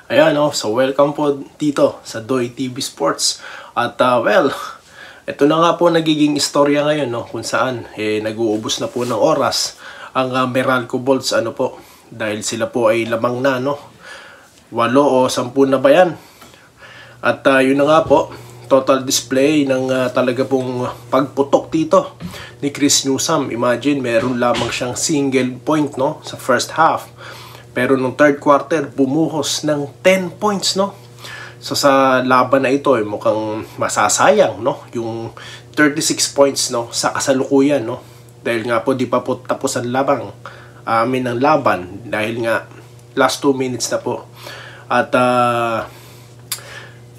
Ayan, so welcome po dito sa Doy TV Sports. At well, ito na nga po nagiging istorya ngayon, kung saan nag-uubos na po ng oras ang Meralco Bolts, dahil sila po ay lamang na, 8 o 10 na ba yan? At yun na nga po, total display ng talaga pong pagputok dito ni Chris Newsome. Imagine, meron lamang siyang single point, sa first half. Pero nung third quarter, bumuhos ng 10 points, So sa laban na ito, mukhang masasayang, yung 36 points, sa kasalukuyan, Dahil nga po, di pa po tapos ang labang ng laban. Dahil nga, last 2 minutes na po. At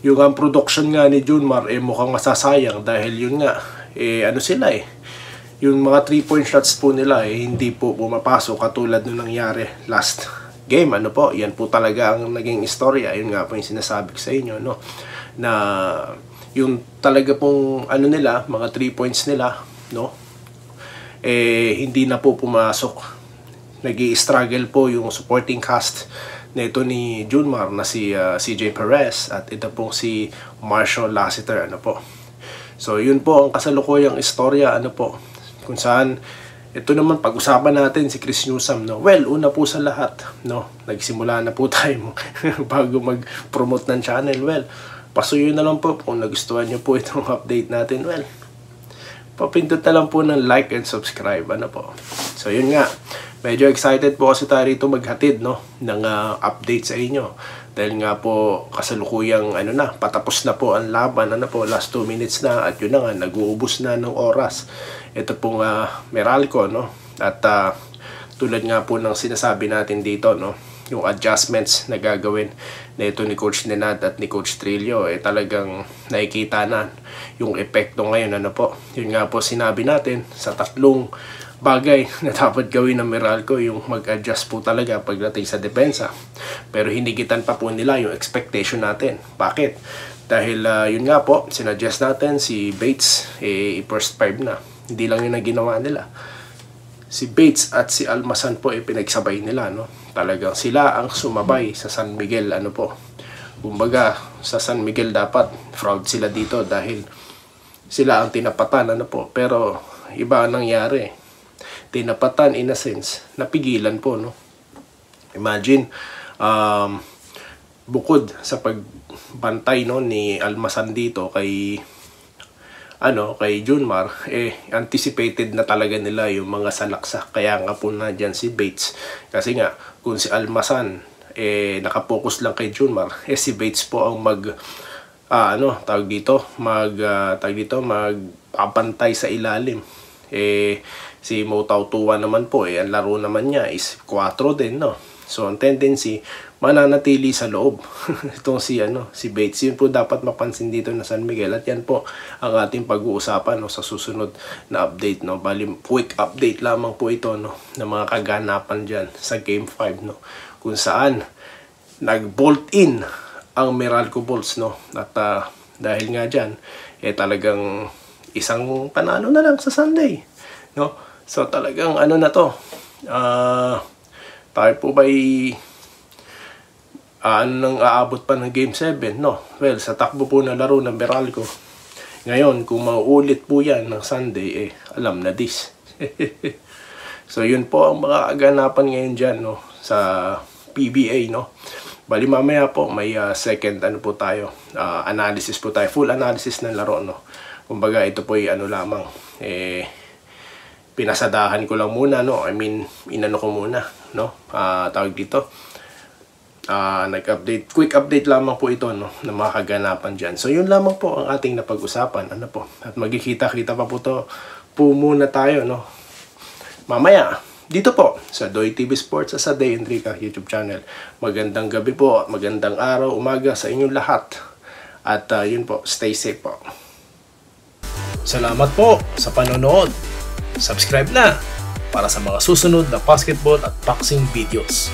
yung production nga ni Junmar, mukhang masasayang. Dahil yun nga, yung mga 3-point shots po nila, hindi po pumapasok katulad nung nangyari last game, yan po talaga ang naging istorya. Yun nga po yung sinasabi ko sa inyo, na yung talaga pong nila, mga 3 points nila, hindi na po pumasok. Nag-i-struggle po yung supporting cast na ito ni Junmar, na si CJ Perez at ito pong si Marshall Lassiter, So yun po ang kasalukuyang istorya, kung saan ito naman pag-usapan natin si Chris Newsome, Well, una po sa lahat, nagsimula na po tayo bago mag-promote ng channel. Well, pasuyo na lang po kung nagustuhan niyo po itong update natin. Well, papindot na lang po ng like and subscribe, So yun nga, medyo excited po kasi tayo rito maghatid, ng update sa inyo. Dahil nga po kasalukuyang patapos na po ang laban, last 2 minutes na, at yun na nga, nag-uubos na ng oras. Ito pong Meralco, At tulad nga po ng sinasabi natin dito, yung adjustments na gagawin na ito ni Coach Nenad at ni Coach Trillo, talagang nakikita na yung epekto ngayon, Yun nga po sinabi natin sa 3 bagay na dapat gawin ng Meralco, yung mag-adjust po talaga pagdating sa depensa. Pero hinigitan pa po nila yung expectation natin. Bakit? Dahil yun nga po, sinuggest natin si Bates, first 5 na. Hindi lang yun ang ginawa nila. Si Bates at si Almasan po, pinagsabay nila, Talagang sila ang sumabay sa San Miguel, Kumbaga, sa San Miguel dapat fraud sila dito dahil sila ang tinapatan, Pero iba ang nangyari. Tinapatan in a sense, napigilan po, Imagine, bukod sa pagbantay ni Almasan dito kay Junmar, anticipated na talaga nila yung mga salaksak. Kaya nga po na dyan si Bates. Kasi nga, kung si Almasan nakapokus lang kay Junmar, si Bates po ang magpapantay sa ilalim. Si Mo Tautua naman po, ang laro naman niya is 4 din, So ang tendency, mananatili sa loob. Itong si Bates. Yun po dapat mapansin dito na San Miguel. At yan po ang ating pag-uusapan, sa susunod na update, Bali, quick update lamang po ito, ng mga kaganapan dyan sa Game 5, Kung saan nag-bolt in ang Meralco Bolts, At dahil nga dyan, talagang isang panalo na lang sa Sunday, So talagang tayo po ba'y nang aabot pa ng Game 7, Well, sa takbo po na laro ng Meralco ngayon, kung mauulit po yan ng Sunday, alam na this. So yun po ang mga aganapan ngayon dyan, sa PBA, Bali mamaya po may second po tayo, analysis po tayo, full analysis ng laro, Kumbaga ito po ay lamang, pinasadahan ko lang muna, inano ko muna, tawag dito, nag-update, quick update lamang po ito, ng mga kaganapan dyan. So yun lamang po ang ating napag-usapan, at magkikita-kita pa po muna tayo, mamaya, dito po, sa Doy TV Sports, sa Day Enrica YouTube channel. Magandang gabi po, magandang araw, umaga sa inyong lahat, at yun po, stay safe po. Salamat po sa panonood. Subscribe na para sa mga susunod na basketball at boxing videos.